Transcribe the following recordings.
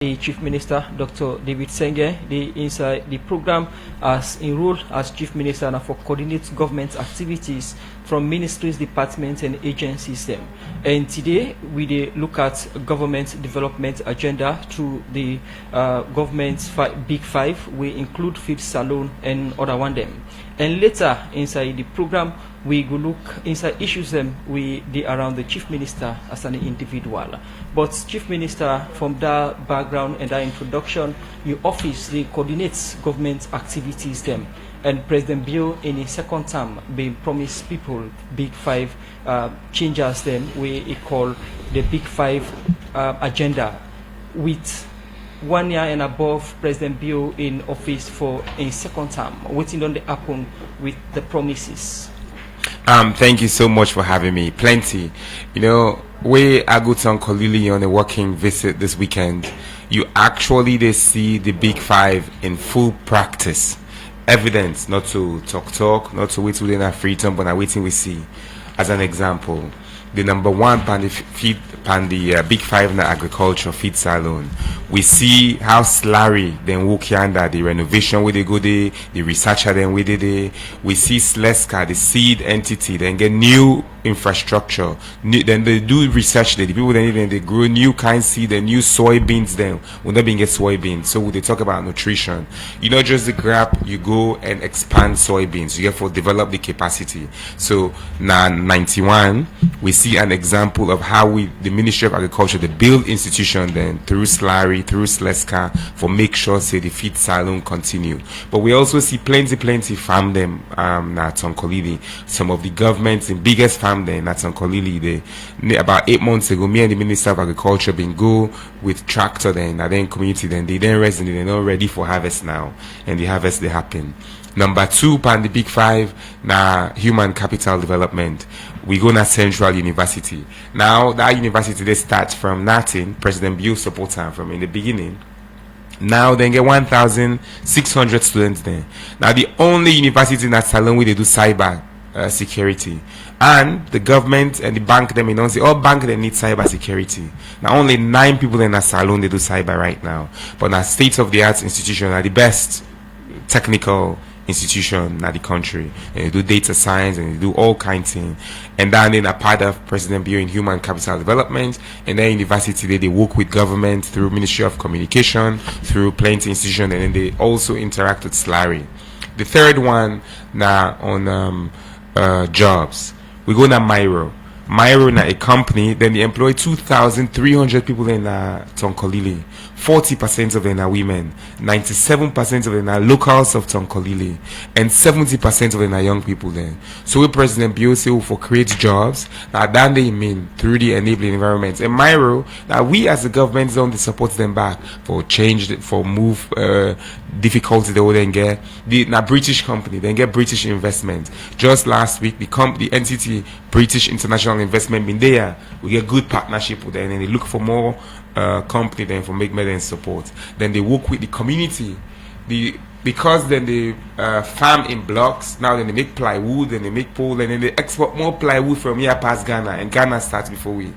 the Chief Minister, Dr. David Sengeh, inside the program as enrolled as Chief Minister and for coordinate government activities from ministries, departments and agencies. And today we look at government development agenda through the government's big five. We include feed salon and other one them. And later inside the program we go look inside issues around the Chief Minister as an individual. But Chief Minister, from that background and that introduction, your office coordinates government activities and President Bill in his second term being promised people big five changes we call the big five agenda. With 1 year and above President Bill in office for a second term, waiting on the happen with the promises. Thank you so much for having me. Plenty. You know, we I go to Uncle Lily on a working visit this weekend. You actually see the big five in full practice. Evidence, not to talk, not to wait within our free time, but waiting we see. As an example, the number one the big five in the agriculture feed salon. We see how Slurry then walk yonder, the renovation where they go there, the researcher then where they. We see Sleska, the seed entity, then get new infrastructure. Then they do research there. The people then they grow new kind seed and new soybeans then. We'll not get soybeans. So they talk about nutrition. You know, just the grab, you go and expand soybeans. You therefore develop the capacity. So now 91, we see an example of how the Ministry of Agriculture, the build institution then through Slurry, through Sleska, for make sure say the feed salon continue. But we also see plenty farm them at Tonkolili. Some of the governments in biggest farm them at Tonkolili, about 8 months ago, me and the Minister of Agriculture been go with tractor then, and then community then they then resident, they're not ready for harvest now, and the harvest they happen. Number 2 pan the big five na human capital development. We go na Central University. Now that university they start from nothing. President Bill support them from in the beginning. Now they get 1,600 students there. Now the only university in that salon where they do cyber security. And the government and the bank them don't say all bank they need cyber security. Now only 9 people in that salon they do cyber right now. But now state of the art institution are the best technical institution in the country, and they do data science and they do all kinds of things. And then in a part of President Bill in human capital development, and then university they work with government through Ministry of Communication, through plenty institution, and then they also interact with Slurry. The third one now on jobs. We go na Myro na a company, then they employ 2,300 people in Tonkolili. 40% of them are women, 97% of them are locals of Tonkolili, and 70% of them are young people there. So we President Bill say for create jobs, now that they mean through the enabling environments. And Myro, now we as the government don't support them back for change, for move difficulty they wouldn't get. Now British company, then get British investment. Just last week, the entity British International Investment been there. We get good partnership with them, and they look for more company then for make medicine support. Then they work with the community. Because then they farm in blocks. Now then they make plywood, and they make pole, and then they export more plywood from here past Ghana, and Ghana starts before we.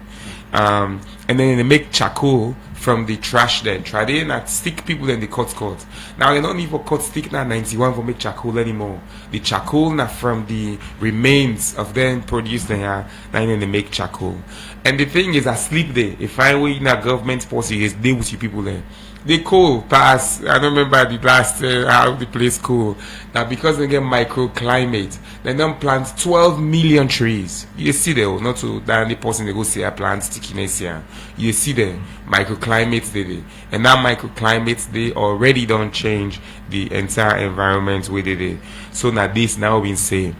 And then they make charcoal from the trash then. Try they not stick people then they cut. Now they don't need for cut stick now 91 for make charcoal anymore. The charcoal now from the remains of them produced there, now then they make charcoal. And the thing is I sleep there. If I were in a government policy is they with you people there. They cool pass. I don't remember the last how the place cool. Now because they get microclimate, they don't plant 12 million trees. You see there, not to that the person they go see a plant stickiness here. You see there, microclimates they. And that microclimates they already don't change the entire environment where they. So now this now been saying.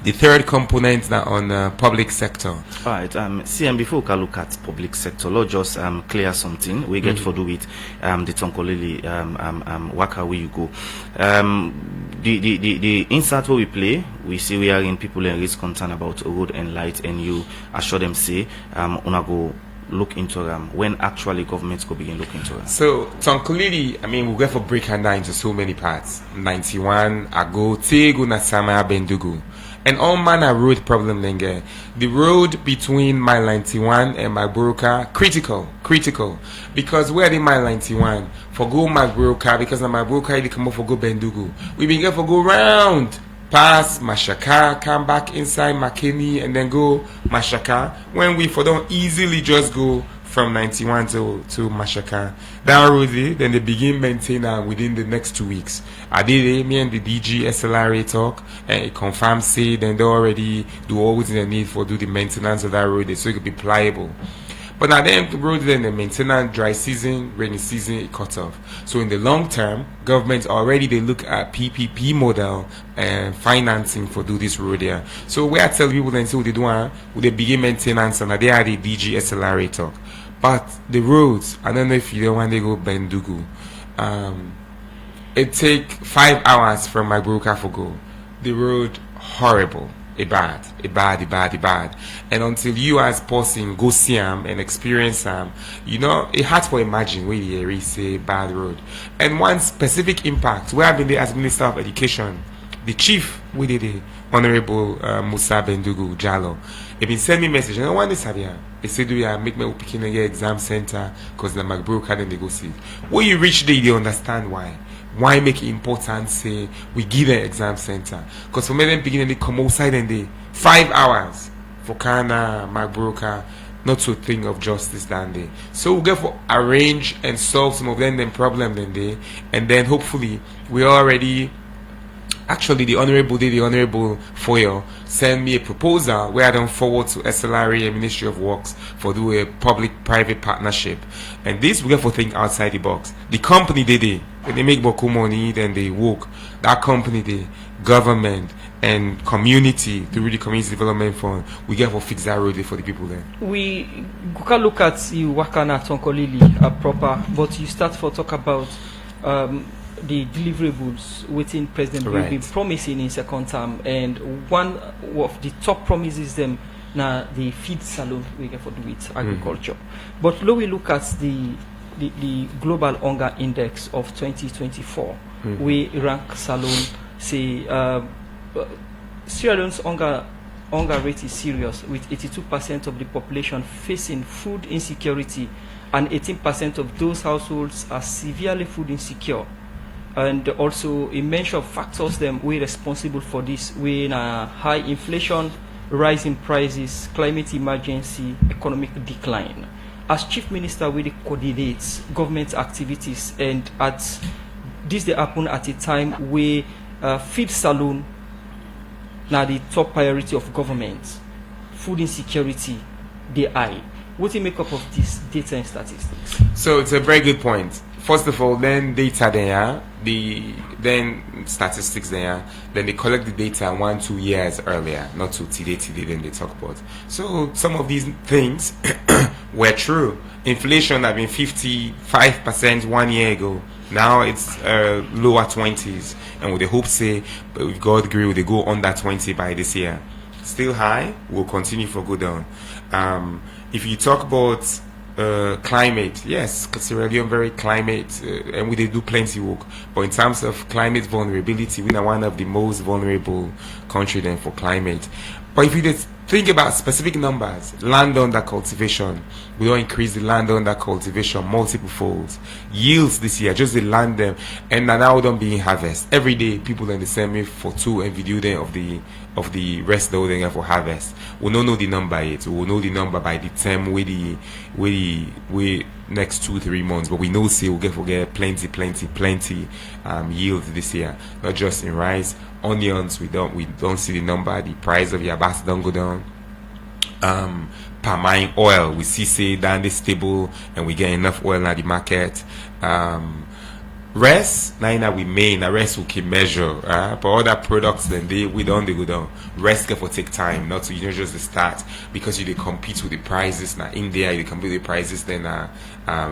The third component now on public sector. All right. CM, before we can look at public sector, let's just clear something. We get for do with the Tonkolili waka where you go. The insert where we play, we see we are in people and raise concern about road and light, and you assure them say una go look into them when actually governments could begin looking into them. So Tonkolili, I mean, we go for break and down into so many parts. 91 ago, Tego Nasama Bendugu. and all manner road problem Sengeh. The road between mile 91 and Magburuka, critical. Because where the mile 91 for go Magburuka, because na Magburuka they come up for go Bendugu. We been get for go round. Pass Mashaka, come back inside Makeni, and then go Mashaka. When we for don't easily just go from 91 to Mashaka. That road, then they begin maintenance within the next 2 weeks. I did me and the DG SLRA talk, and it confirmed say then they already do all within the need for do the maintenance of that road so it could be pliable. But now then the road then the maintenance, dry season, rainy season, it cut off. So in the long term, government already they look at PPP model and financing for do this road here. So where I tell people then say what they do they begin maintenance and they are the DG SLRA talk. But the roads, I don't know if you don't want to go Bendugu. It take 5 hours from my Magburuka for go. The road horrible. A bad. And until you as person go see them and experience them, you know, it hard to imagine where you say bad road. And one specific impact, where I've been there as Minister of Education, the chief, we did it, Honorable Musa Bendugu Jallo. He been sending me message, and I want this here. He said, do you make me picking a exam center because the Magburuka then they go see. When you reach there, you understand why. Why make it important say we give an exam center? Because for me them beginning they come outside and they 5 hours for Kana, Magburuka, not to think of justice than they. So we'll get for arrange and solve some of them problem then they, and then hopefully we already actually the honorable Foyo send me a proposal where I don't forward to SLRA and Ministry of Works for do a public-private partnership. And this we get for think outside the box. The company when they make boku money, then they work. That company the government and community through the community development fund, we get for fix that road for the people there. We can look at you working at Tonkolili proper, but you start for talk about the deliverables within President will be promising in second term, and one of the top promises them now the feed salon we get for do with agriculture. But now we look at the global hunger index of 2024, we rank salon say Sierra Leone's hunger rate is serious, with 82% of the population facing food insecurity, and 18% of those households are severely food insecure. And also a mention of factors them we responsible for this, we high inflation, rising prices, climate emergency, economic decline. As Chief Minister, we coordinates government activities, and at this they happen at a time where feed saloon now the top priority of government, food insecurity they high. What do you make up of this data and statistics? So it's a very good point. First of all, then data there, then statistics there, then they collect the data 1-2 years earlier, not to today, then they talk about. So some of these things were true. Inflation had been 55% 1 year ago. Now it's lower 20s, and with the hope say, but with God agree, will they go under 20 by this year? Still high, will continue for go down. If you talk about climate, yes, because Sierra Leone very climate, and we do plenty work. But in terms of climate vulnerability, we are one of the most vulnerable country then for climate. But if you just think about specific numbers, land under cultivation, we don't increase the land under cultivation multiple folds. Yields this year, just the land them, and now don't be in harvest. Every day, people then they send me for 2 and video then of the rest of the for harvest. We don't know the number yet. We will know the number by the time we next 2-3 months. But we know say we'll get plenty yield this year. Not just in rice, onions. We don't see the number. The price of yabas don't go down. Palm oil, we see say down the stable, and we get enough oil in the market. Rest, now we may, the rest we can measure, but other products then we don't go down. Rest can for take time, not to just the start, because you they compete with the prices now. India, you compete with the prices then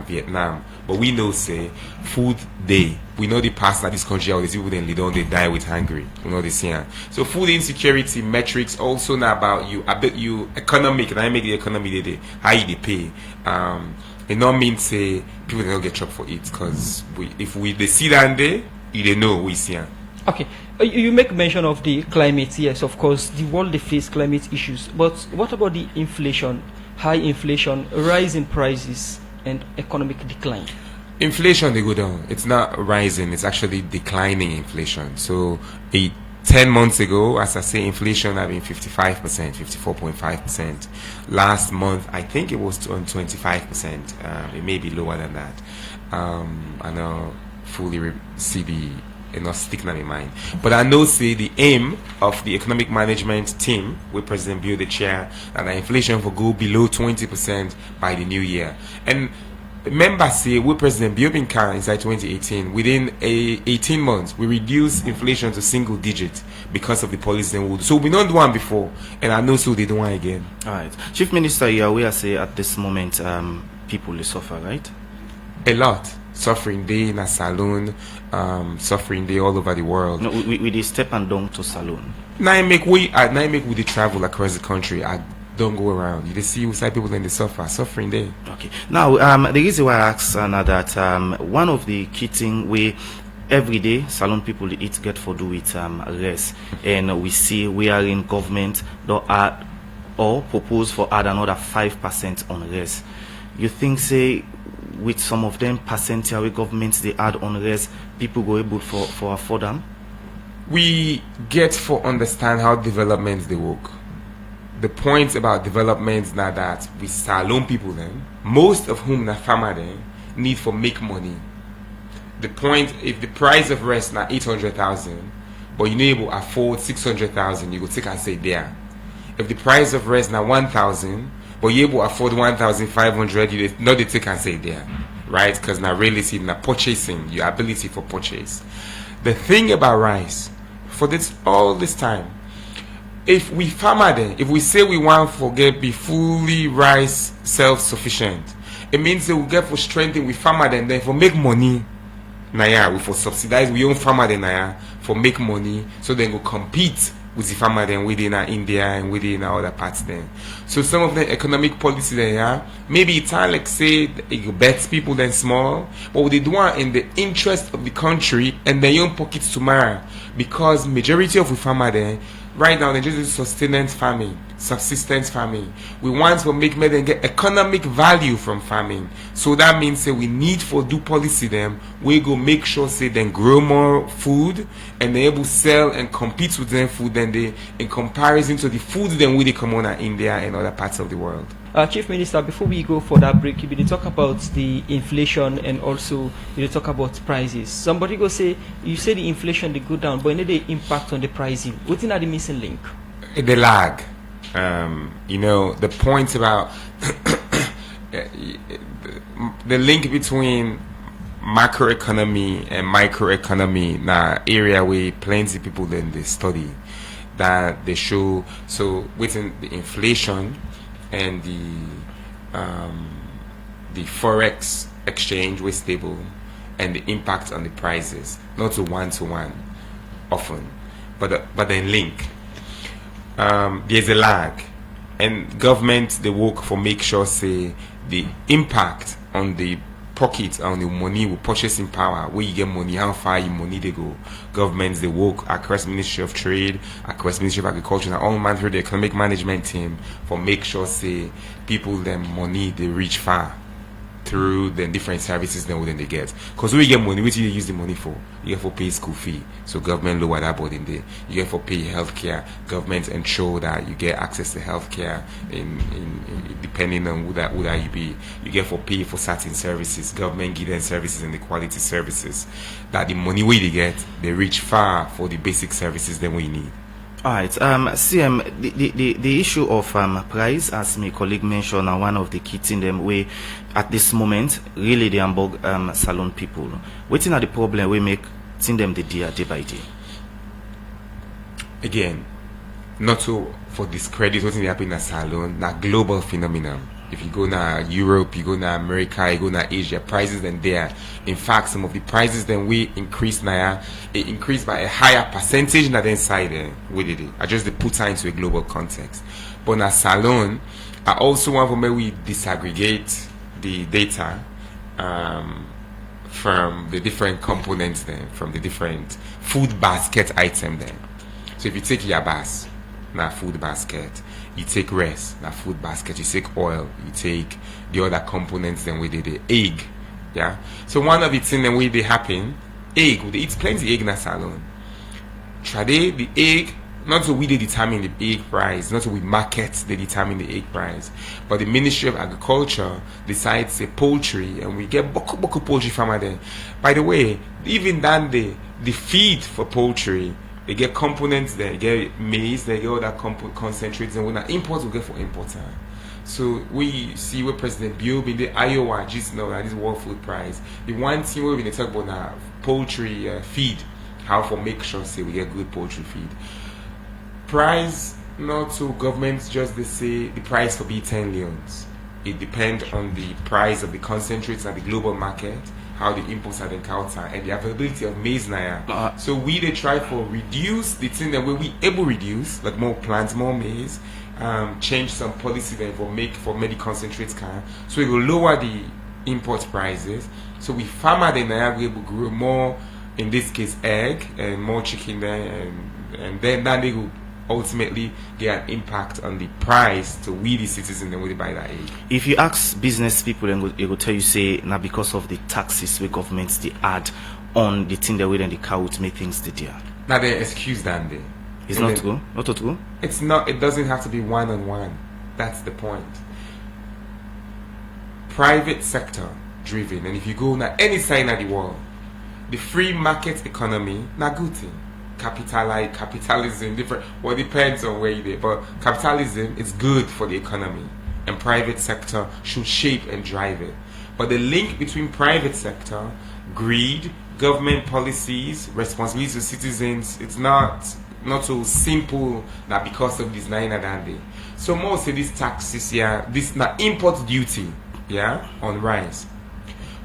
Vietnam. But we know say food day. We know the past that this country all these people then they don't they die with hungry. We know this here. So food insecurity metrics also now about you. I bet you economic, and I make the economy they how you they pay. It not mean say people don't get chopped for it, because if they see that day, you they know we see. Okay, you make mention of the climate. Yes, of course, the world they face climate issues. But what about the inflation, high inflation, rise in prices, and economic decline? Inflation they go down. It's not rising. It's actually declining inflation. So 10 months ago, as I say, inflation had been 55%, 54.5%. Last month, I think it was on 25%. It may be lower than that. I know fully see the not stick in mind. But I know see the aim of the economic management team with President Bill the chair that the inflation will go below 20% by the new year. And members say with President Bill been carrying inside 2018, within 18 months we reduced inflation to single digit because of the policy and wood. So we don't do one before, and I know so they do one again. All right, Chief Minister, you are aware say at this moment people will suffer, right? A lot. Suffering day in a saloon, suffering day all over the world. No, we step and down to saloon. Now I make we the travel across the country. I don't go around. You see inside people in the suffering day. Okay. Now the reason why I ask that one of the key thing we every day salon people eat get for do with rest, and we see we are in government that add or propose for add another 5% on rest. You think say with some of them percentage governments they add on rest, people go able for afford them? We get for understand how developments they work. The point about developments now that we salon people then, most of whom na farmer then need for make money. The point, if the price of rest now 800,000, but you able to afford 600,000, you go take and say there. If the price of rest now 1,000, but you able to afford 1,500, you not they take and say there, right? Because now relative, now purchasing, your ability for purchase. The thing about rice, for this all this time, if we farmer then, if we say we want to forget be fully rice self-sufficient, it means that we get for strengthen we farmer then for make money. Naya, we for subsidize we own farmer then Naya for make money, so then go compete with the farmer then within India and within other parts then. So some of the economic policy then, yeah, maybe it's like say it bets people then small, but they do it in the interest of the country and their own pockets tomorrow, because majority of the farmer then right now they just do sustenance farming, subsistence farming. We want to make them get economic value from farming. So that means say we need for do policy them we go make sure say then grow more food and they able to sell and compete with them food than they in comparison to the food then we they come on in India and other parts of the world. Chief Minister, before we go for that break, you will talk about the inflation and also you will talk about prices. Somebody go say, you say the inflation they go down, but any the impact on the pricing. What's in the missing link? The lag. You know, the point about the link between macroeconomy and microeconomy, na area where plenty people then they study that they show. So within the inflation and the forex exchange was stable, and the impact on the prices not to one often, but then link. There's a lag, and government they work for make sure say the impact on the pocket on the money with purchasing power, where you get money, how far your money they go. Governments they work across Ministry of Trade, across Ministry of Agriculture, and all man through the economic management team for make sure say people them money they reach far through the different services then within they get. Because when you get money, what do you use the money for? You get for pay school fee, so government lower that burden there. You get for pay healthcare, government ensure that you get access to healthcare in depending on who that you be. You get for pay for certain services, government give them services and the quality services. That the money where they get, they reach far for the basic services then we need. All right, CM, the issue of price, as my colleague mentioned, are one of the key things them way at this moment really the Hamburg salon people. Waiting at the problem we make seeing them the day by day. Again, not to for discredit what's happening in a salon, na global phenomenon. If you go now Europe, you go now America, you go now Asia, prices then there. In fact, some of the prices then we increase now, it increased by a higher percentage than inside there. We did it. I just put that into a global context. But now salon, I also want to maybe disaggregate the data from the different components then, from the different food basket item then. So if you take yabas, na food basket. You take rice, na food basket. You take oil, you take the other components then with the egg. Yeah. So one of the things then where they happen, egg, we dey eat plenty egg na salon. Trade the egg, not so we they determine the egg price, not so we market they determine the egg price, but the Ministry of Agriculture decides say poultry, and we get boku poultry farmer there. By the way, even than the feed for poultry, they get components there, they get maize, they get all that concentrates, and when I import, we get for importer. So we see where President Bill in the Iowa just now that this World Food Prize. The one thing where we talk about now poultry feed, how for make sure say we get good poultry feed. Price not to governments just they say the price for be 10 leons. It depends on the price of the concentrates at the global market, how the imports are encounter, and the availability of maize now. So we they try for reduce the thing that we able reduce, like more plants, more maize, change some policy then for many concentrates can. So it will lower the import prices. So we farmer then are able to grow more, in this case egg and more chicken there, and then they will ultimately get an impact on the price to we the citizens and we buy that egg. If you ask business people, and they will tell you say now because of the taxes where governments they add on the thing that we then the cow to make things steadier. Now they excuse that day. It's not true. Not true. It's not. It doesn't have to be one-on-one. That's the point. Private sector driven, and if you go now any side of the world, the free market economy not good thing. Capitalism, different. Well, it depends on where you're. But capitalism is good for the economy, and private sector should shape and drive it. But the link between private sector, greed, government policies, responsibility to citizens, it's not so simple that because of this 9 and day. So most of these taxes here, this now import duty, yeah, on rice.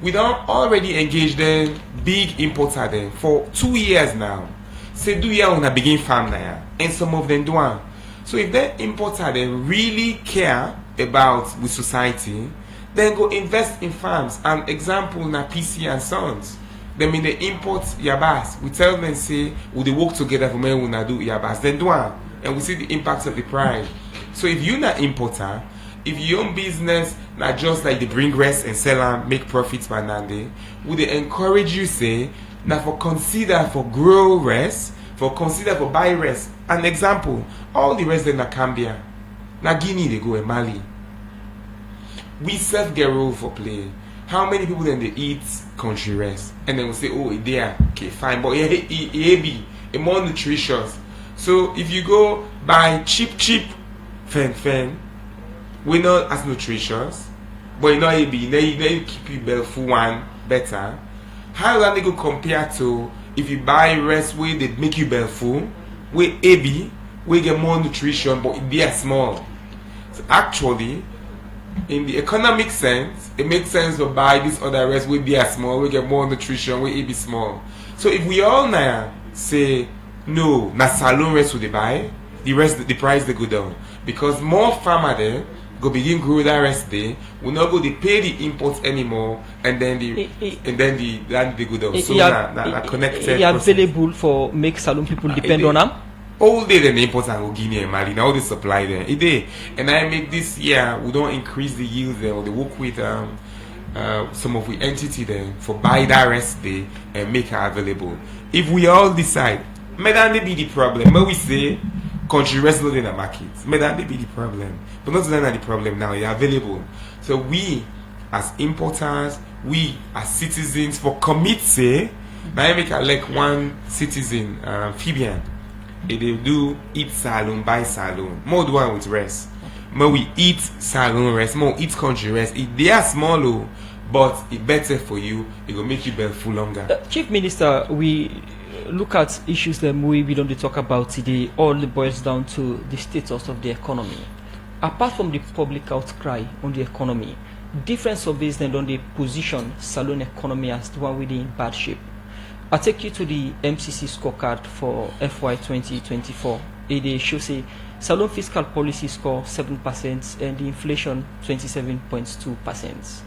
We don't already engage them big importer them for 2 years now. Say do you wanna begin farm now, and some of them don't. So if the importer they really care about with society, then go invest in farms. An example na PC and Sons. Then when they import yabas, we tell them say will they work together for when we na do yabas, then do one, and we see the impact of the price. So if you not importer, if your own business not just like they bring rest and sell and make profits by Nande, would they encourage you say now for consider for grow rest, for consider for buy rest. An example, all the rest in Cambia, na Guinea they go in Mali. We self get role for play. How many people then they eat country rest? And then we say, oh, it's there, okay, fine, but it be more nutritious. So if you go buy cheap fen, we're not as nutritious, but you know it be they keep you well full one better. How do they go compare to if you buy rest where they make you belly full, where AB we get more nutrition but they are small. So actually, in the economic sense, it makes sense to buy this other rest where they are small, we get more nutrition, where AB small. So if we all now say no, na salon rest will they buy, the price they go down because more farmer there go begin grow that rest day, will not go they pay the imports anymore, and then the land they go down. So na connected. Available for make salon people depend on them. All day the imports are go Guinea and Mali. Now they supply there. It day, and I make this year we don't increase the yield there, or they work with some of the entity there for buy that rest day and make it available. If we all decide, may that be the problem. But we say country rest not in the market. May that be the problem. But not that the problem now, it's available. So we as importers, we as citizens for commit say, now I make like one citizen, Fabian. If they do eat salon, buy salon. More do one with rest. More we eat salon rest, more eat country rest. If they are small, but it's better for you, it will make you better full longer. Chief Minister, we look at issues that we don't talk about today. All boils down to the status of the economy. Apart from the public outcry on the economy, different surveys then on the position salon economy as the one within bad shape. I'll take you to the MCC scorecard for FY 2024. It shows a salon fiscal policy score 7% and the inflation 27.2%.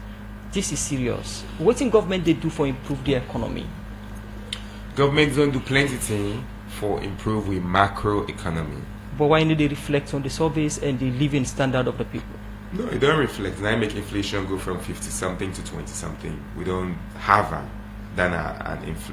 this is serious. What in government they do for improve the economy? Government don't do plenty thing for improve with macro economy. But why do they reflect on the surveys and the living standard of the people? No, it don't reflect. Now make inflation go from 50 something to 20 something. We don't have a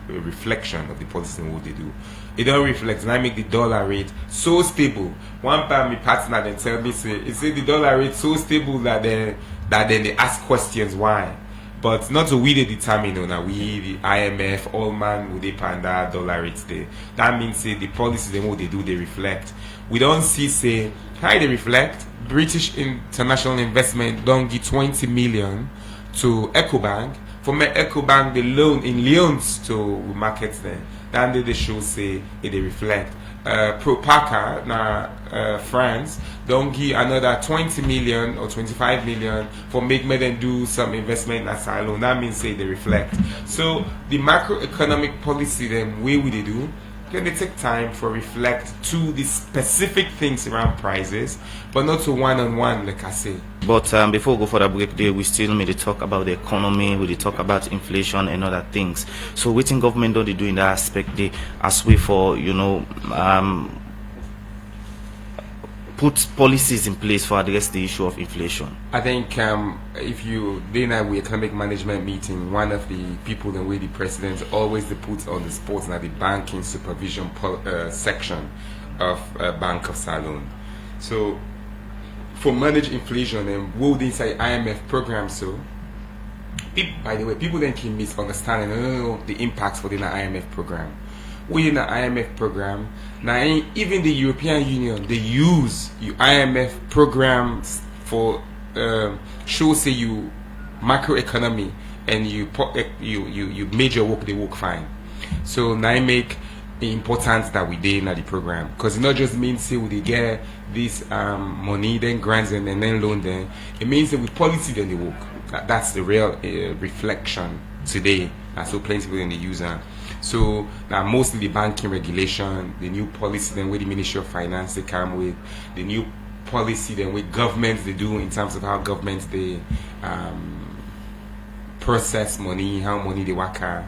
reflection of the policy and what they do. It don't reflect. Now make the dollar rate so stable. One time my partner then tell me say the dollar rate so stable that then they ask questions why. But not so we they determine now we the IMF all man with the panda dollar rates there. That means say the policies and what they do they reflect. We don't see say how they reflect. British international investment don't give 20 million to EcoBank. From EcoBank the loan in Leone's to markets there. Then they show say they reflect. Pro Paca now France don't give another 20 million or 25 million for make them do some investment in asylum. That means say they reflect. So the macroeconomic policy then way we they do, can they take time for reflect to the specific things around prices, but not to one-on-one like I say. But before we go for the break there, we still need to talk about the economy, we talk about inflation and other things. So what in government don't they do in that aspect they as way for, put policies in place for address the issue of inflation? I think if you did we economic management meeting, one of the people the way the president always they put on the spot now the banking supervision section of Bank of Salon. So for manage inflation and would inside IMF program so by the way people then can misunderstand the impacts for the IMF program. Within the IMF program, now even the European Union they use IMF programs for show say you macroeconomy and you major work they work fine. So now make the importance that we did in the program because it not just means say we get this money then grants and then loan then it means that with policy then they work. That's the real reflection today. So plenty people in the user. So now mostly the banking regulation, the new policy then with the Ministry of Finance they come with, the new policy then with governments they do in terms of how governments they process money, how money they work out,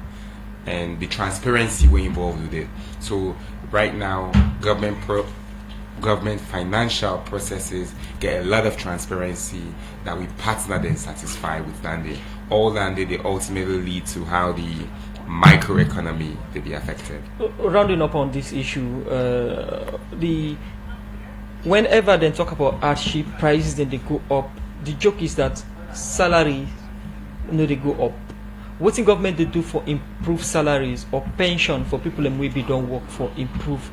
and the transparency we involved with it. So right now government financial processes get a lot of transparency that we partner then satisfy with Dandy. All Dandy they ultimately lead to how the microeconomy to be affected. Rounding up on this issue, whenever they talk about hardship prices, then they go up. The joke is that salary, they go up. What in government they do for improve salaries or pension for people and maybe don't work for improve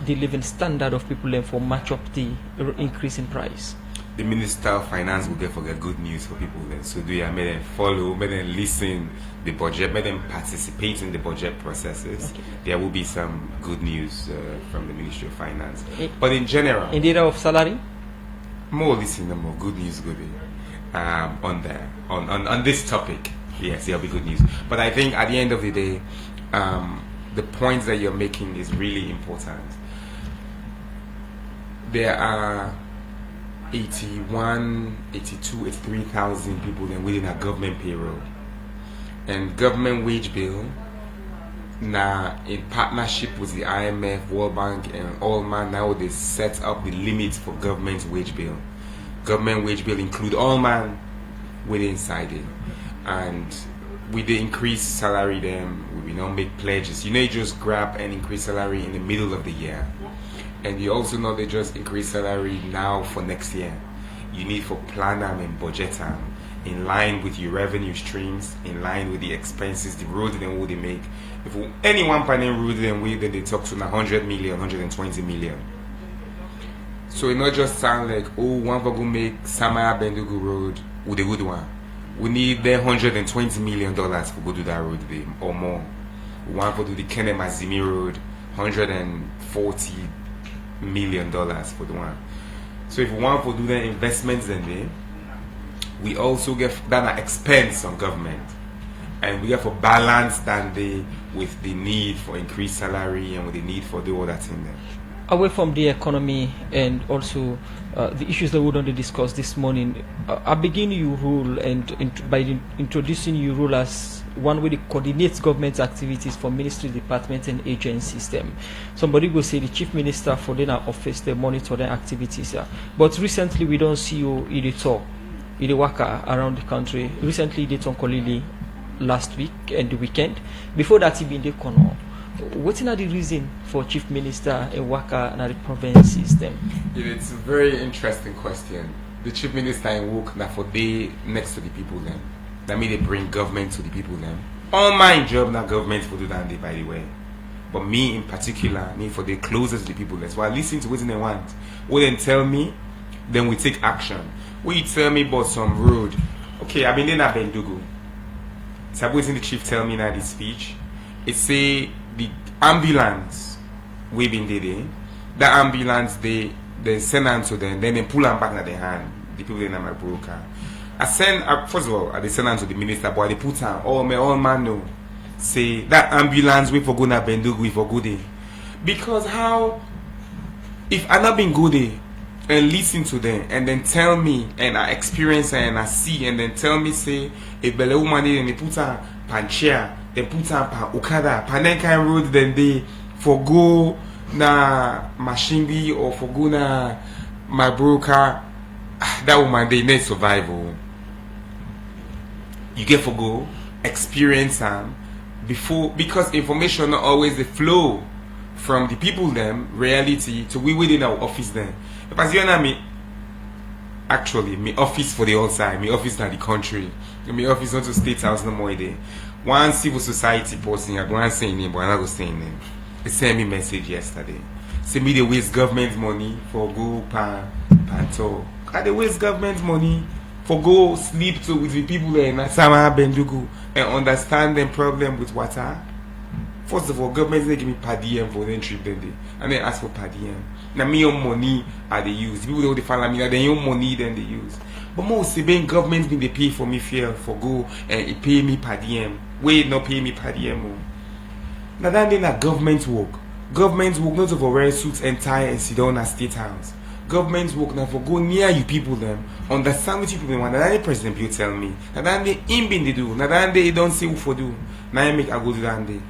the living standard of people and for match up the increase in price? The Minister of Finance will therefore get good news for people then. So do you make them follow, make them listen the budget, make them participate in the budget processes. Okay. There will be some good news from the Ministry of Finance. But in general, in the area of salary, more listen, more good news good on this topic. Yes, there'll be good news. But I think at the end of the day, the points that you're making is really important. There are 81, 82, 83,000 people then within a government payroll. And government wage bill, now in partnership with the IMF, World Bank and Allman, now they set up the limits for government wage bill. Government wage bill include Allman within inside it. And with the increased salary then, we will not make pledges. You just grab and increase salary in the middle of the year. And you also know they just increase salary now for next year. You need for plan them and budget them in line with your revenue streams, in line with the expenses, the road and what they make. If anyone planning road and way, then they talk to 100 million, 120 million. So it not just sound like, oh, one for go make Samaya Bendugu road with a good one. We need the $120 million for go do that road there, or more. We want to do the Kene Mazimi road, $140 million for the one. So if we want to do the investments in there, we also get that expense on government, and we have to balance that day with the need for increased salary and with the need for the other thing there. Away from the economy and also the issues that we want to discuss this morning, I begin your role by introducing your role as one way that coordinates government activities for ministry, departments, and agency system. Somebody will say the chief minister for their office, they monitor their activities. But recently, we don't see you in the tour, in the worker around the country. Recently, you did on Kolili last week and the weekend. Before that, he been the corner. What are the reason for chief minister and worker and the province system? It's a very interesting question. The chief minister in work now for they next to the people then. That mean they bring government to the people then. All my job now government for do that by the way. But me in particular, me for the closest to the people. So I listen to what they want. What they tell me, then we take action. What you tell me about some road. Okay, I've been in Bendugu. So what the chief tell me now this speech. It say the ambulance we been there. The ambulance they send them to them, then they pull them back in their hand. The people in my broker. I send first of all, I send them to the minister, but they put on all man know. Say that ambulance we for go na Bendugu, we for go there. Because how if I not been go there and listen to them and then tell me and I experience and I see and then tell me say if belle woman and they put on panchair, they put on pan Okada, Panenka road, then they for go na Mashimbi or for go na my broker, that woman they need survival. You get for go experience them before, because information not always the flow from the people them reality to we within our office then. Because you know me, actually my office for the outside, my office in the country, my office not to state house no more there. One civil society person, I go and say name, but I'm not go say name. They sent me message yesterday. Say me they waste government money for go panto. They waste government money for go sleep to with the people there in Asama Bendugu and understand them problem with water. First of all, government they give me per diem for the trip then they and then ask for per diem. Now me own money are they use. People don't follow me, their own money then they use. But most being government been they pay for me fare for go and it pay me per diem. Wait, not pay me per diem. Now that then a government work. Government work not for wear suits and tie and sit down at State House. Government work now for go near you people them, understand what you people want. Now that the president you tell me. Now that they in been they do. Now that they don't say who for do. Now I make I go to that day.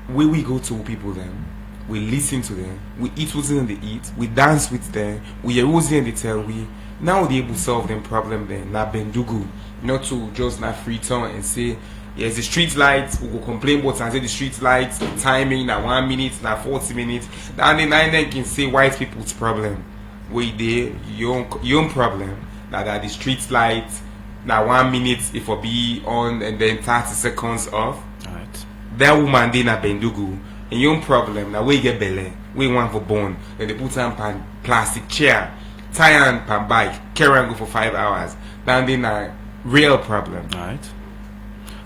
Where we go to people them, we listen to them, we eat what's in they eat, we dance with them, we hear what's in they tell we. Now they able to solve them problem then. Now Bendugu, not to just not free turn and say yes, the street lights, we go complain about and say the street lights, the timing, now 1 minute, now 40 minutes. And then I can say white people's problem. Wait there, your own problem. Now that the street lights, now 1 minute if I be on and then 30 seconds off. Alright. That woman then na Bendugu, and your own problem. Now we get belly, we want for bone. Then they put on pan plastic chair, tie on pan bike, carry and go for 5 hours. Then they na real problem.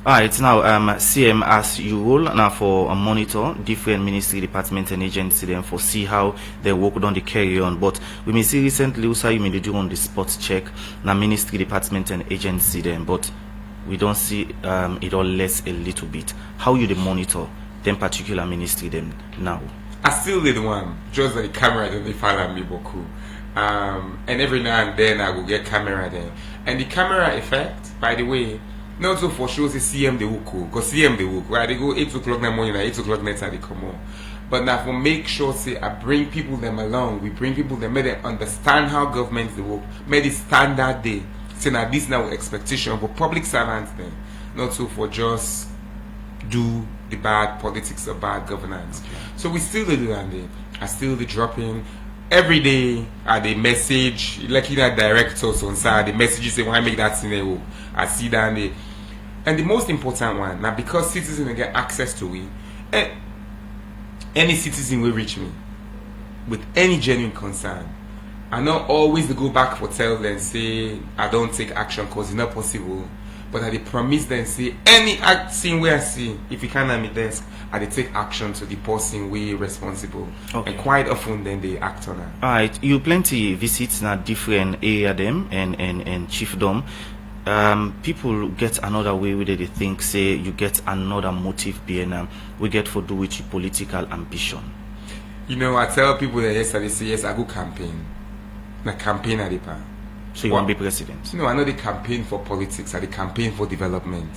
Alright, now CM as you roll now for monitor different ministry, departments and agencies then for see how they work on the carry on. But we may see recently also you may do on the spot check now ministry, department and agency then, but we don't see it all less a little bit. How you the monitor them particular ministry then now? I still did one, just like the camera then they follow me boku. And every now and then I will get camera then. And the camera effect, by the way, not so for sure say CM they will cool, because CM they will right? They go 8 o'clock in the morning and 8 o'clock next time they come on. But now for make sure say I bring people them along, we bring people them, make them understand how governments they work, make the standard day. Say now this now expectation for public servants then, not so for just do the bad politics or bad governance. Okay. So we still do that day. I still the dropping every day at the message, like that directors on side, the messages say why make that scenario. I see that day. And the most important one, now because citizens will get access to it, any citizen will reach me with any genuine concern. I not always go back for tell them say I don't take action because it's not possible. But I promise them say any action where I see, if you can't at my desk, I take action to the person we responsible. Okay. And quite often then they act on it. Alright, you plenty visits na different area them and chiefdom. People get another way where they think say you get another motive behind we get for do with your political ambition. You know, I tell people that yesterday, say yes, I go campaign. Na campaign at the pan. So you want to be president? No, I know the campaign for politics, I the campaign for development.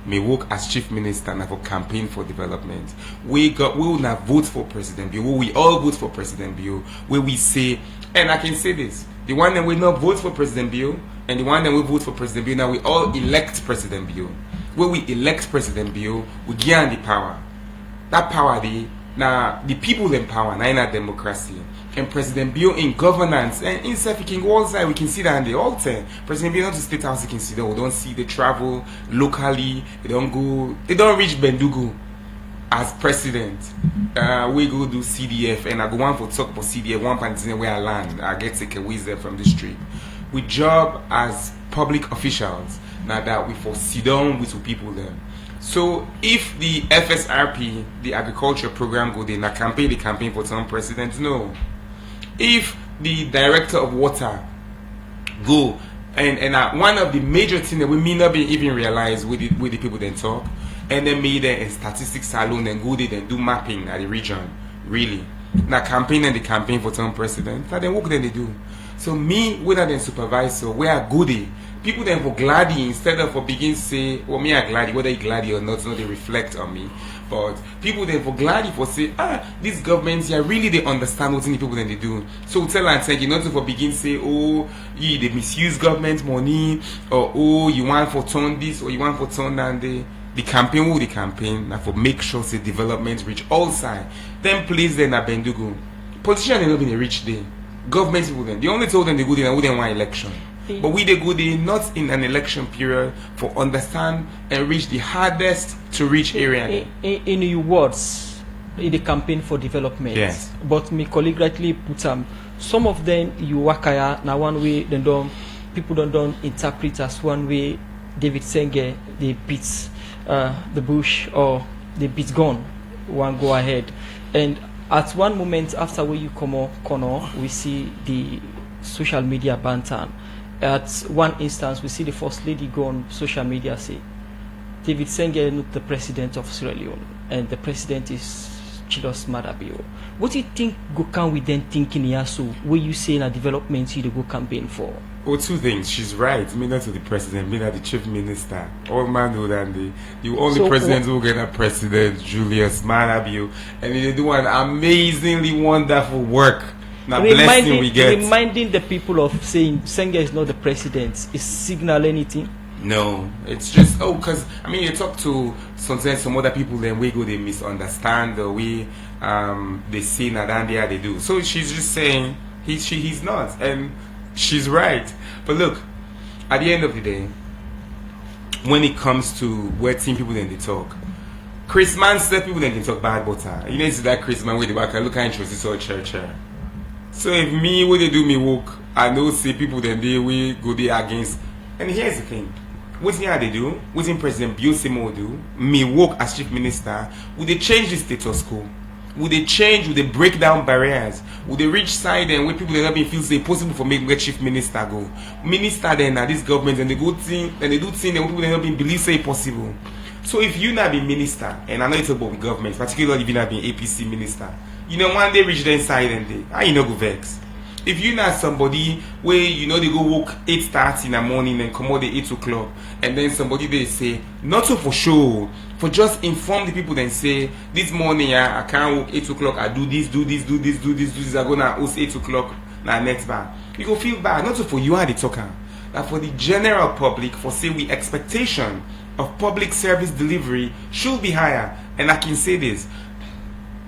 Me work as chief minister and for campaign for development. We will not vote for President Bill. We all vote for President Bill. Where we say, and I can say this, the one that will not vote for President Bill and the one that will vote for President Bill, now we all elect President Bill. Where we elect President Bill, we gain the power. That power, now the people in power, now in a democracy. And President Bill in governance, and inside we can go outside, we can see that on the altar. President Bill not to State House, you can see that we don't see they travel locally, they don't reach Bendugu as president. We go do CDF, and I go one for talk about CDF, one pantina where I land, I get take a wisdom from the street. We job as public officials, now that we for sit down with people there. So if the FSRP, the agriculture program go there, na campaign the campaign for some president, no. If the director of water go and one of the major things that we may not be even realize with the people then talk, and then made a statistics salon and go there and do mapping at the region, really. Now campaign and the campaign for some president, that then work then they do. So me, whether than supervisor, where I go there, people then for gladdy instead of for begin say, well, me I gladdy, whether you gladdy or not, so they reflect on me. But people then for gladdy for say, these governments here really they understand what any people then they do. So tell and say, you not to for begin say, oh, they misuse government money, or oh, you want for turn this or you want for turn that. The campaign will the campaign now for make sure say development reach all sides. Then place them at Bendugu. Politicians they not been a rich day. Government people then they only told them they go there and wouldn't want election. But we they go there not in an election period for understand and reach the hardest to reach area. In your words, in the campaign for development. Yes. But my colleague rightly put some of them you wakaya now one way then people don't interpret as one way David Sengeh they beats the bush or the beats gun one go ahead. And at one moment after where you come on corner we see the social media banter. At one instance, we see the First Lady go on social media say, David Sengeh not the president of Sierra Leone, and the president is Chilos Madabio. What do you think go can we then think in Yasu, where you say in a development you go campaign for? Oh, two things. She's right. Me not to the president, me not the chief minister. All man know that the only So president who get a president, Julius Madabio, and they do an amazingly wonderful work. Now blessing we get. Reminding the people of saying Sengeh is not the president is signal anything? No, it's just because I mean you talk to sometimes some other people then we go they misunderstand the way they see Nadandia they do. So she's just saying he's not, and she's right. But look, at the end of the day, when it comes to where team people then they talk, Chris Man said people then they talk bad about her. You know it's that Chris Man with the back. I look at interested or church. So if me when they do me work, I know say people then they we go there against. And here's the thing. What they do, what President Biosimo do, me work as chief minister, would they change the status quo? Would they change, would they break down barriers? Would they reach side and where people that have been feel say possible for making chief minister go? Minister then this government and they go thing and they do thing that people that have been believe say possible. So if you not be minister, and I know it's about government, particularly if you not be APC minister, you know one day reach the inside and they how you know go vex. If you not somebody where you know they go work 8:30 in the morning and come out at 8 o'clock, and then somebody they say not so for sure, for just inform the people then say this morning I can't work 8 o'clock, I do this, I gonna host 8 o'clock now next bar. You go feel bad, not so for you are the talker, that for the general public for say we expectation of public service delivery should be higher. And I can say this.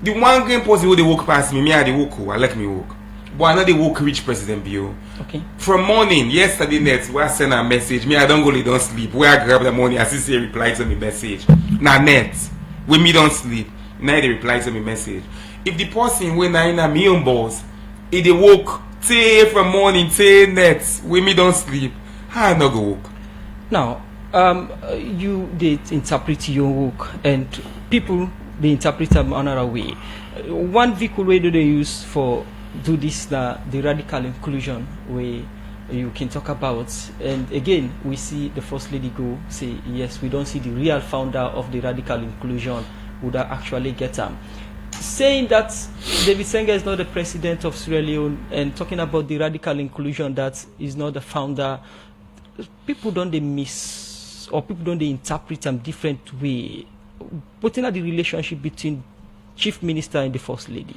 The one game person who they walk past me I they walk, I let me walk. But I know they walk reach President Bio. Okay. From morning, yesterday night, where I send a message, me I don't go lay don't sleep. Where I grab the morning, I see reply to me message. Now net, when me don't sleep, now they reply to me message. If the person when I in a million balls, if they walk say from morning, say net, when me don't sleep, how I not go walk? Now, you did interpret your work, and people they interpret them another way. One vehicle way do they use for do this the radical inclusion way you can talk about, and again we see the First Lady go say yes, we don't see the real founder of the radical inclusion would actually get them. saying that David Sengeh is not the president of Sierra Leone and talking about the radical inclusion that is not the founder, people don't they miss or people don't they interpret them different way, putting at the relationship between Chief Minister and the First Lady.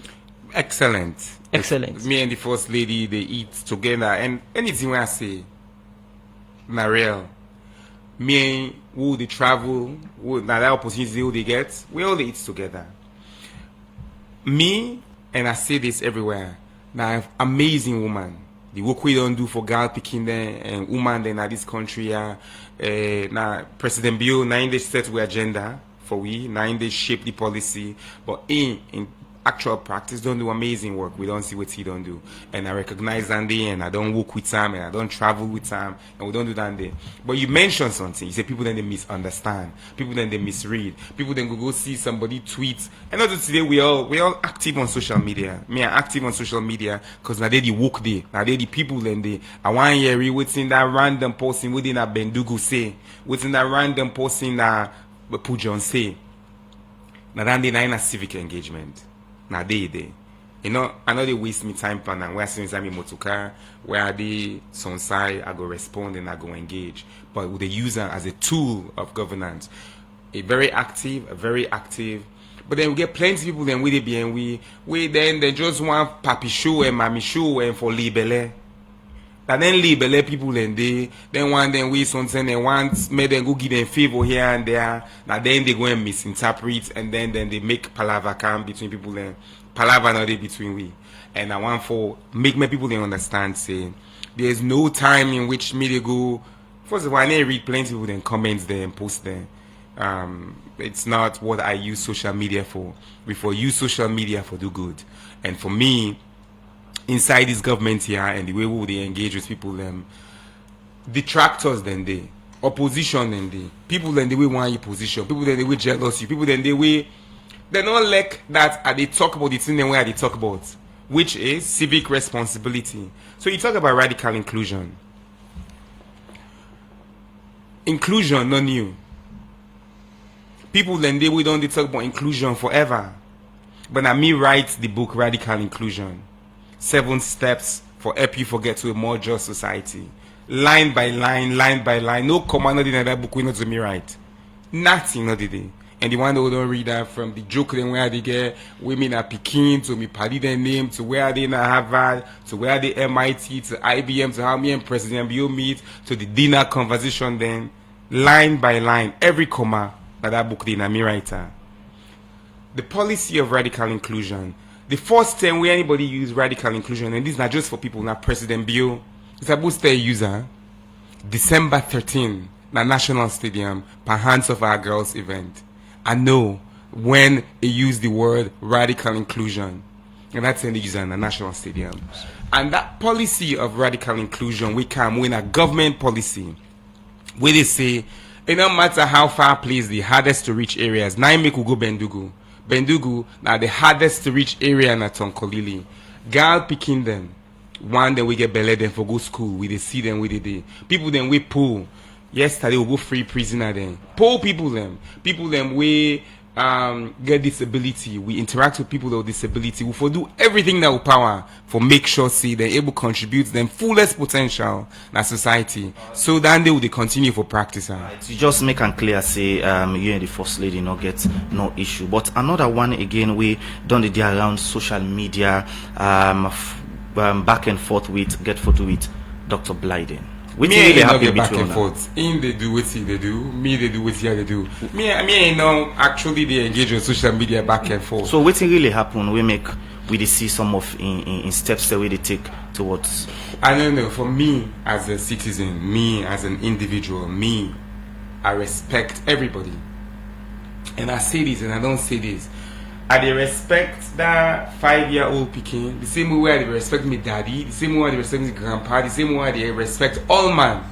Excellent. Excellent. Me and the First Lady, they eat together, and anything I say, na real. Me and who they travel, who na that opportunity who they get, we all eat together. Me, and I say this everywhere, now amazing woman. The work we don't do for girl picking them and woman then at this country, now President Bill, now they set the agenda for we, now they shape the policy, but in actual practice don't do amazing work. We don't see what he don't do, and I recognize that day, and I don't work with him, and I don't travel with him, and we don't do that day. But you mentioned something. You say people then they misunderstand, people then they misread, people then go see somebody tweet. And not today we all active on social media. Me are active on social media because now they the work day, now they the people then they. I want to hear what's in that random posting within that Bendugu say, what's in that random posting that Pujon say. Now then they in a civic engagement. Now they. You know, I know they waste me time plan and where since I'm in motocar, where they some side I go respond and I go engage. But with the user as a tool of governance. A very active. But then we get plenty of people then with it and we then they just want papi show and mommy show and for libele. And then libele people then then want them we something they want make them go give them favor here and there. Now then they go and misinterpret and then they make palaver come between people then palaver not between we. And I want for make my people they understand say there's no time in which me they go. First of all, I need to read plenty of people then comments there and post there. It's not what I use social media for. We for use social media for do good. And for me, inside this government here and the way we they engage with people, detractors then they, opposition then they, people then they will want your position, people then they will jealous you, people then they will, they don't like that they talk about the thing the way they talk about, which is civic responsibility. So you talk about radical inclusion. Inclusion, not new. People then we don't talk about inclusion forever. But now me write the book Radical Inclusion. 7 steps for help you forget to a more just society. Line by line. No command in that book we not to me write. Nothing not did they. And the one that we don't read that from the joke then where they get women are Peking to me paddy their name to where they in Harvard to where they MIT to IBM to how me and President Bill meet to the dinner conversation then line by line every comma that book in a me writer. The policy of radical inclusion. The first time where anybody use radical inclusion, and this is not just for people, not President Bill, it's about to user December 13, the National Stadium, per Hands of Our Girls event. I know when they use the word radical inclusion, and that's when they use it in the National Stadium. And that policy of radical inclusion, we come with a government policy where they say, it no matter how far place the hardest to reach areas, now make we go Bendugu, now the hardest to reach area in Tonkolili. Girl picking them. One then we get belay them for go school. We they see them with the day. People then we pull. Yesterday we go free prisoner then. Poor people them. People them we get disability. We interact with people with disability. We for do everything that we power for make sure see they able to contribute them fullest potential in society. So then they will continue for practice. To just make and clear say you and the First Lady not get no issue. But another one again we done the day around social media back and forth with get photo with Dr. Blyden. Me really happy back and forth. In they do what they do. Me they do what they do. Me know actually they engage on social media back and forth. So what really happen? We see some of in steps that we they take towards. I don't know. For me as a citizen, me as an individual, I respect everybody. And I say this and I don't say this. I dey respect that 5-year-old Peking the same way I dey respect me daddy, the same way I dey respect me grandpa, the same way I dey respect all man.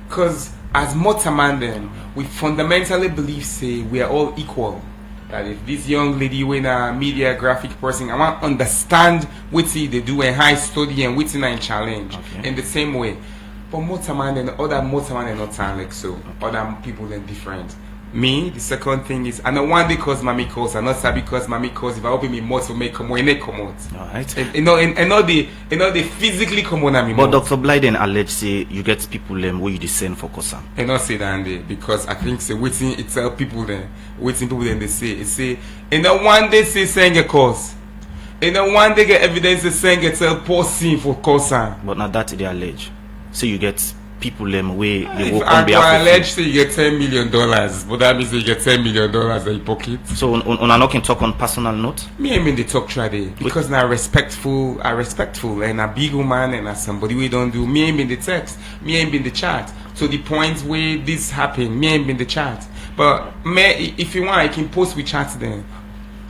Cause as Motaman then, we fundamentally believe say we are all equal. That if this young lady when a media graphic person, I want to understand what they do and how I study and what I challenge in the same way. But Motaman and other Motaman are not like so. Other people are different. Me, the second thing is, I know one day cause mommy calls, and not sad because mommy calls. If I open me more to make come out, come out. Alright. And not they physically come on me. But Dr. Blyden alleged say you get people where you descend for Kosa. And not say that day because I think say waiting it tell people then they say it say and then one day say Sengeh cause. And then one day get evidence that Sengeh tell poor scene for Kosa. But not that they allege. So you get people where they If work I on behalf of allege say you get $10 million, but that means you get $10 million in your pocket. So on a not can talk on personal note. Me I mean the talk try day because now respectful and a big woman and as somebody we don't do me ain't been the text, me ain't been the chat. To the point where this happened, me ain't been the chat. But me if you want I can post with chat then.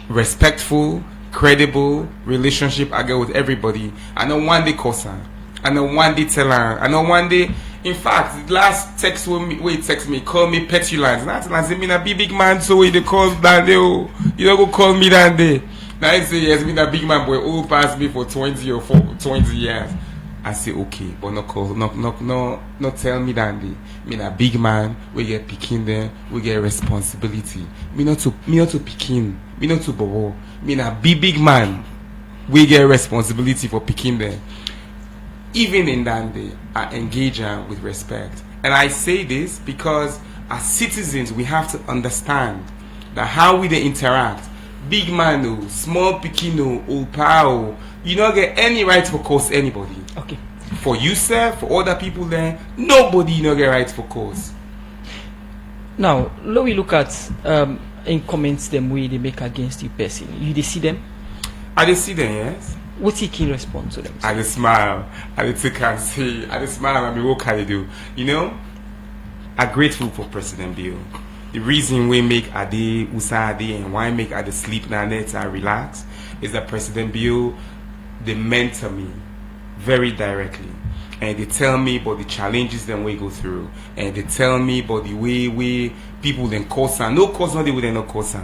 Respectful, credible relationship I get with everybody. I know one day cause her. I know one day tell her. I know one day. In fact, the last text where he text me, call me petulant. That's like say me na big man, so they call that day. Oh, you don't go call me that day. Now he say yes, me na big man, boy, old past me for 20 or 20 years. I say okay, but no call, no tell me that day. Me na big man, we get picking there, we get responsibility. Me not to picking, me not to bobo. Me na big man, we get responsibility for picking there. Even in that day, I engage her with respect. And I say this because as citizens, we have to understand that how we they interact. Big man, no, small pikino, old pal, you don't get any right for cause anybody. Okay. For you, sir, for other people there, nobody you don't get right for cause. Now, let we look at in comments them way they make against you person. You they see them? I just see them, yes. What's he can respond to them? I just smile. I just take and say, I just smile and be what can I do? You know, I'm grateful for President Bill. The reason we make Ade, Usa Ade, and why make Ade sleep now and relax is that President Bill, they mentor me very directly. And they tell me about the challenges that we go through. And they tell me about the way people then cause no cause no they would not cause.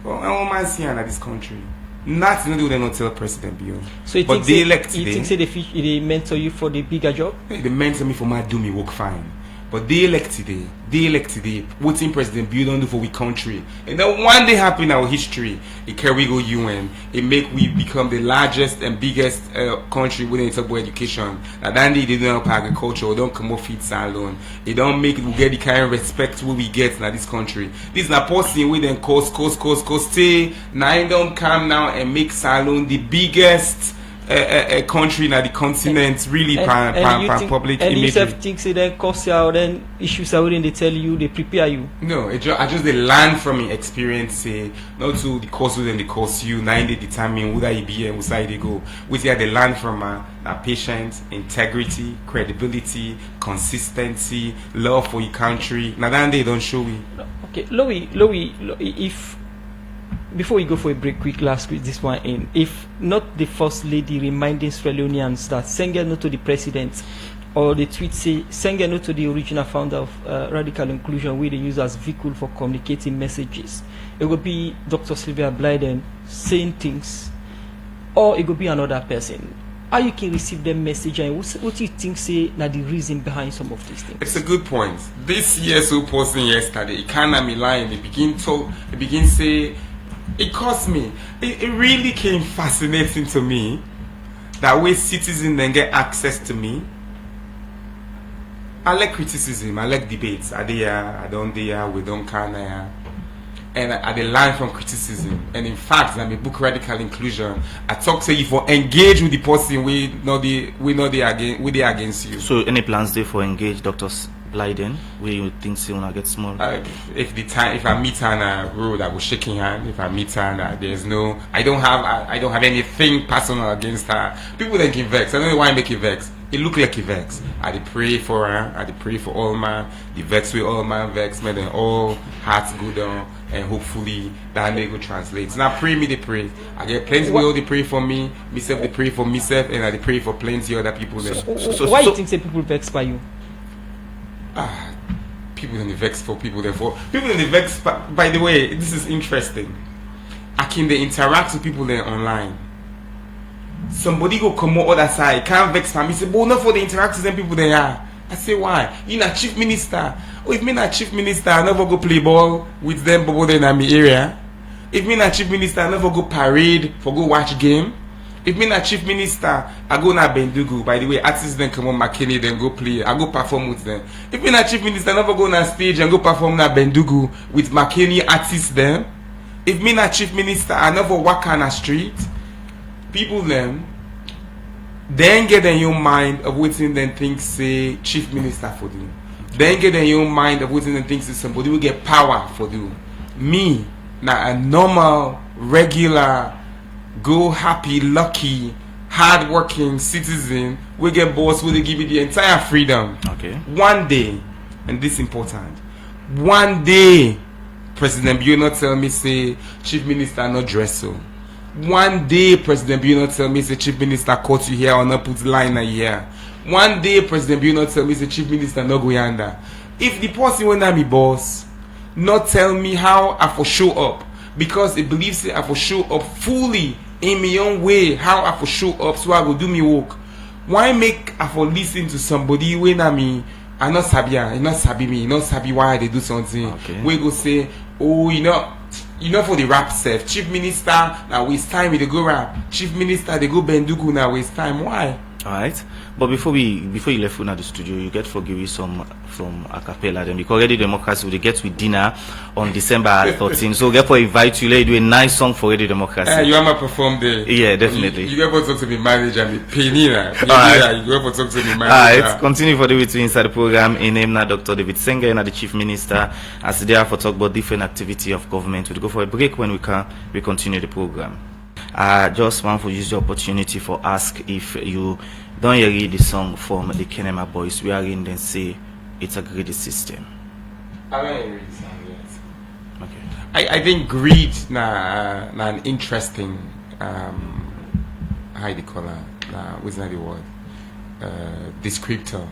Well, I don't mind seeing that this country. Nothing to do with them not tell President Bill. So you but think they elect you think say they mentor you for the bigger job? They mentor me for my do me work fine. But they elect today. What's in President Bill don't do for we country. And then one day happen in our history, it carry go UN. It make we become the largest and biggest country when they talk about education. Now that day they don't help agriculture or don't come off feed salon. They don't make it we get the kind of respect we get in this country. This is not possible we then cause stay. Now they don't come now and make salon the biggest a country in the continent really public and image. And you think say then cost out then issues are when they tell you they prepare you. No, I just they learn from the experience. Say not to the course then they course you. Now they determine who that be and who side they go. Which they learn from that patience, integrity, credibility, consistency, love for your country. Now then they don't show we. Okay, Louis, if before we go for a break, quick last with this one in. If not the First Lady reminding Sierra Leoneans that Sengeh no to the president, or the tweet say Sengeh no to the original founder of Radical Inclusion, where they use as vehicle for communicating messages, it would be Dr. Sylvia Blyden saying things, or it could be another person. How you can receive them message and what do you think say now the reason behind some of these things? It's a good point. This year so posting yesterday, economy line, they begin say. It cost me. It really came fascinating to me that way citizens then get access to me. I like criticism. I like debates. I don't dare, we don't can. And I learn from criticism. And in fact, I'm a book Radical Inclusion. I talk to you for engage with the person we know they against you. So any plans there for engage Dr. Blyden where you think she wanna get small? If I meet her on a road, I will shaking hand. If I meet her, I don't have anything personal against her. People that get vex. I don't know why I make it vex. It look like it vex. I pray for her. I pray for all man. The vex with all man vex. May then all hearts go down. And hopefully that may go translate. Now pray me, they pray. I get plenty of people they pray for me. Myself they pray for myself, and I pray for plenty other people. Why do you think say people vex by you? People in the vex for people therefore. People in the vex. By the way, this is interesting. I can they interact with people there online. Somebody go come on other side, can't vex for me. Say, but not for the interact with them people there. I say why? You know, chief minister Oh, if me na chief minister, I never go play ball with them bobo in my area. If me na chief minister, I never go parade for go watch game. If me na chief minister, I go na Bendugu. By the way, artists then come on McKinney, then go play. I go perform with them. If me na chief minister, I never go na stage and go perform na Bendugu with McKinney artists then. If me na chief minister, I never walk on a street. People then get in your mind of waiting then think say chief minister for you. Then get in your mind of waiting then think say somebody will get power for you. Me, na a normal, regular, go happy, lucky, hard-working citizen, we get boss, will they give you the entire freedom. Okay. One day, and this is important, one day, President Bio not tell me say chief minister not dress so. One day, President Bio not tell me say chief minister caught you here or not put line a year. One day, President Bio not tell me say chief minister not go yonder. If the person when I'm boss, not tell me how I for show up, because it believes I for show up fully in my own way, how I for show up so I go do me work. Why make I for listen to somebody when I not sabi, I not sabi me, not sabi why they do something. Okay. We go say, oh, you know for the rap self, chief minister now waste time with the go rap. Chief minister they go Bendugu now waste time. Why? All right. But before you left out the studio, you get for give you some from a cappella then, because Radio Democracy will get with dinner on December 13th. So get for invite you, let you do a nice song for Radio Democracy. You want to perform there? Yeah, definitely. You get for talk to me manager, me penny now. You get for talk to me manager. All right. Continue for the way to inside the program. In name now Dr. David Sengeh, now the Chief Minister, as they are for talk about different activity of government. We'll go for a break. When we can, we continue the program. I just want to use the opportunity for ask if you don't hear the song from the Kenema Boys. We are in then say it's a greedy system. I don't hear the song yet. Okay. I think greed na an interesting how do you call it? What's that the word? Descriptor.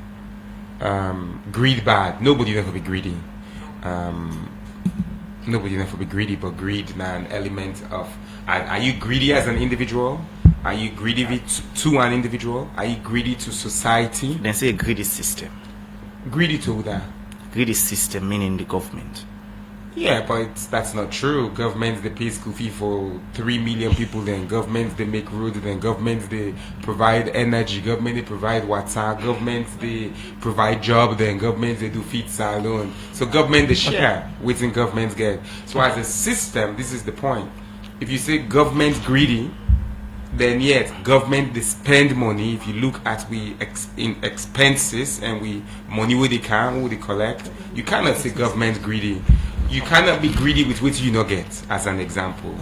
Greed bad. Nobody never be greedy. Nobody never be greedy, but greed na an element of. Are you greedy as an individual? Are you greedy to an individual? Are you greedy to society? Then say a greedy system. Greedy to that? Greedy system meaning the government. Yeah, but that's not true. Governments they pay school fee for 3 million people. Then governments they make roads. Then governments they provide energy. Government they provide water. Governments they provide job. Then governments they do feed salon. So government they share within governments get. So as a system, this is the point. If you say government greedy, then yes, government they spend money. If you look at in expenses and money where they can, where they collect, you cannot say government greedy. You cannot be greedy with what you not get, as an example.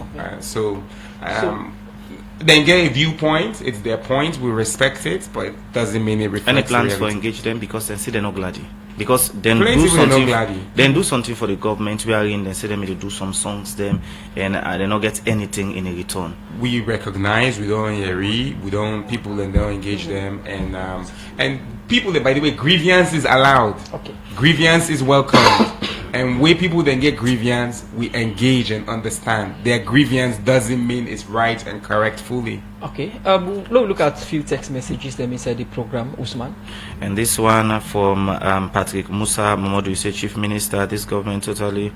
Then get a viewpoint. It's their point. We respect it, but it doesn't mean it reflects. Any plans reality. for engage them because they say they're not glad. Because then Plenty do something. Then do something for the government. We are in. Then say them to do some songs them, and they not get anything in return. We recognize. We don't hear. We don't people and don't engage them, and people that by the way grievance is allowed. Okay. Grievance is welcome. And where people then get grievance, we engage and understand. Their grievance doesn't mean it's right and correct fully. Okay. Look at a few text messages them inside the program, Usman. And this one from Patrick Musa Momodu, you say, Chief Minister, this government totally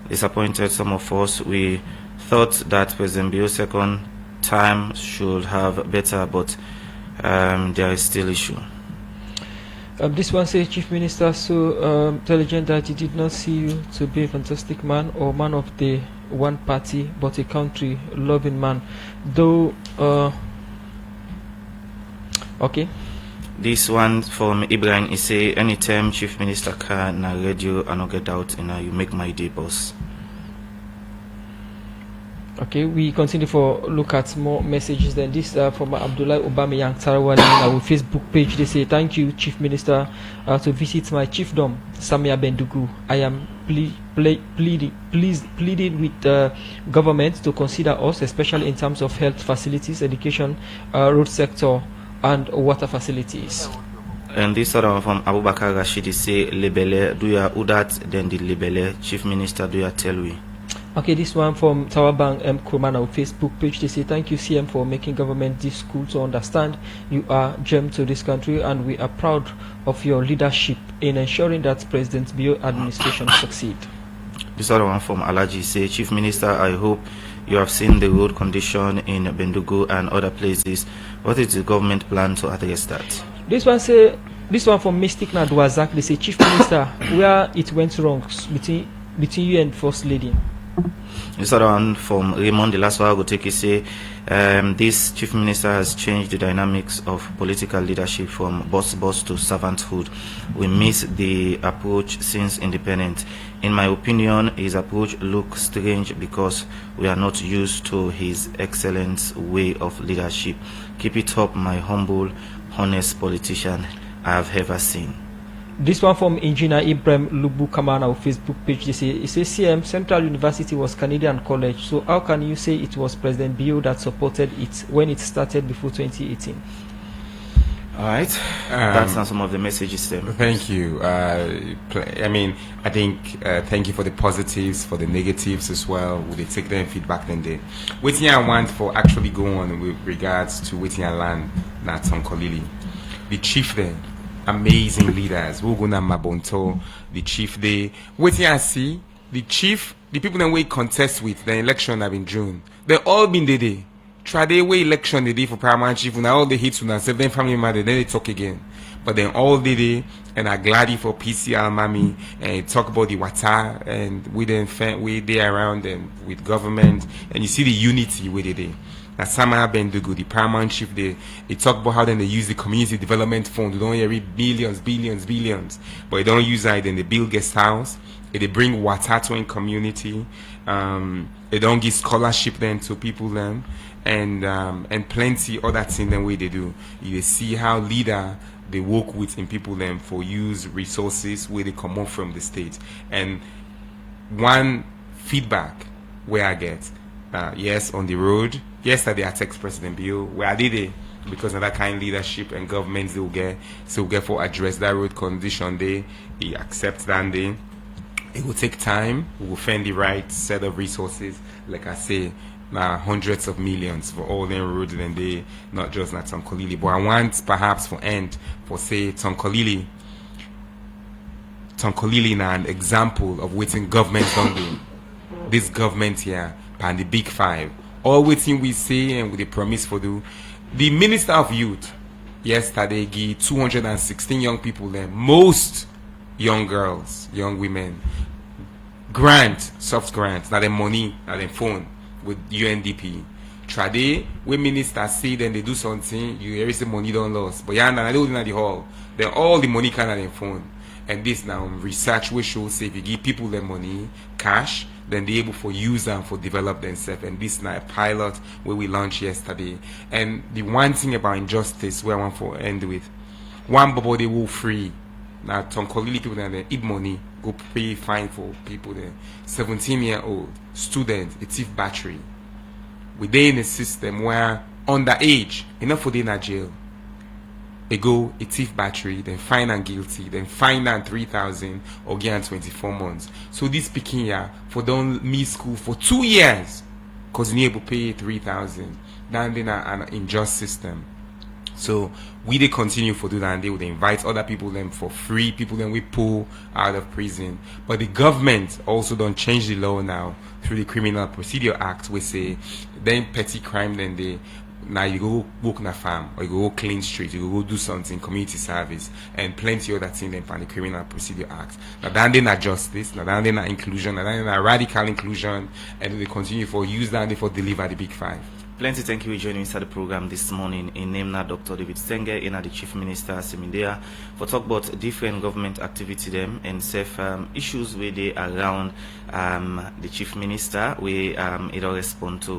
disappointed some of us. We thought that President Bio's second time should have better, but there is still issue. This one says, Chief Minister, so intelligent that he did not see you to be a fantastic man or man of the one party, but a country-loving man. Though, okay. This one from Ibrahim, he say, anytime Chief Minister can na radio and not get out, you make my day, boss. Okay, we continue for look at more messages than this from Abdullah Obameyang Tarawali on our Facebook page. They say, thank you, Chief Minister, to visit my chiefdom, Samia Bendugu. I am pleading with government to consider us, especially in terms of health facilities, education, road sector, and water facilities. And this other one from Abubakar Rashidi say, Lebele, do ya udat, then the Lebele, Chief Minister, do ya tell we. Okay, this one from Tawabang M. Kurman on Facebook page. They say, thank you, CM, for making government this school to understand you are gem to this country and we are proud of your leadership in ensuring that President Bio administration succeed. This other one from Alaji say, Chief Minister, I hope you have seen the road condition in Bendugu and other places. What is the government plan to address that? This one from Mystic Nadwazak, they say, Chief Minister, where it went wrong between you and First Lady. This other one from Raymond, the last one I will take, say, this Chief Minister has changed the dynamics of political leadership from boss to servanthood. We miss the approach since independence. In my opinion, his approach looks strange because we are not used to his excellent way of leadership. Keep it up, my humble, honest politician I have ever seen. This one from Engineer Ibrahim Lubu Kamana on Facebook page. They say, it says CM Central University was Canadian college, so how can you say it was President Bio that supported it when it started before 2018? All right, that's not some of the messages there. Thank you. I mean, I think thank you for the positives, for the negatives as well. Would they take them feedback then they? Waiting I want for actually go on with regards to waiting I land that Tom Kolili, the chief then. Amazing leaders. Wuguna Mabonto, the chief they waiting I see the chief, the people that we contest with the election have in June. They all been there. Try the way election they did for paramount chief and all the hits and 7 family matter, then they talk again. But then all day and I glad for PCR Mami and talk about the water and we then we there around and with government and you see the unity with it. Now Sama Bendugu, the paramount chief, they talk about how then they use the community development fund. They don't hear billions, but they don't use that. Then they build guest house. They bring water to in community. They don't give scholarship then to people then, and plenty other things than way they do. You see how leader they work with in people then for use resources where they come up from the state. And one feedback where I get, yes, on the road. Yesterday I text President Bio, where I did it because of that kind of leadership and governments they'll get for address that road condition day. He accepts that day. It will take time. We will find the right set of resources. Like I say, hundreds of millions for all them roads and they not just not Tom Kolili. But I want perhaps for say Tom Kolili now an example of what government don't do. This government here and the big five. All waiting we say and with the promise for do. The Minister of Youth yesterday gave 216 young people there, most young girls, young women, soft grants, not them money, not them phone with UNDP. Trade, when ministers say then they do something, you hear the money don't lose. But yeah, I don't know the hall. Then all the money can on them phone. And this now research will show say if you give people their money, cash, then they able for use them for develop themselves. And this now a pilot where we launched yesterday. And the one thing about injustice where I want to end with, one bubble they will free. Now Tom Kolili people then they eat money, go pay fine for people there. 17-year-old student, a thief battery. We they in a system where underage, enough for they in a jail. They go a thief battery, then fine and guilty, then fine and 3,000 or get 24 months. So this speaking here for don't miss school for 2 years because you able to pay 3,000. Then they an unjust system. So we they continue for do that and they would invite other people them for free, people then we pull out of prison. But the government also don't change the law now through the Criminal Procedure Act. We say then petty crime then they now you go work in a farm or you go clean street, you go do something, community service and plenty other things than from the Criminal Procedure Act. Now then they not justice, now then they not inclusion, now then they not radical inclusion and they continue for use that for deliver the big five. Plenty thank you for joining inside the program this morning. In name now Dr. David Sengeh, in the Chief Minister Semindea, for talk about different government activity them and safe issues where they around the Chief Minister where it all respond to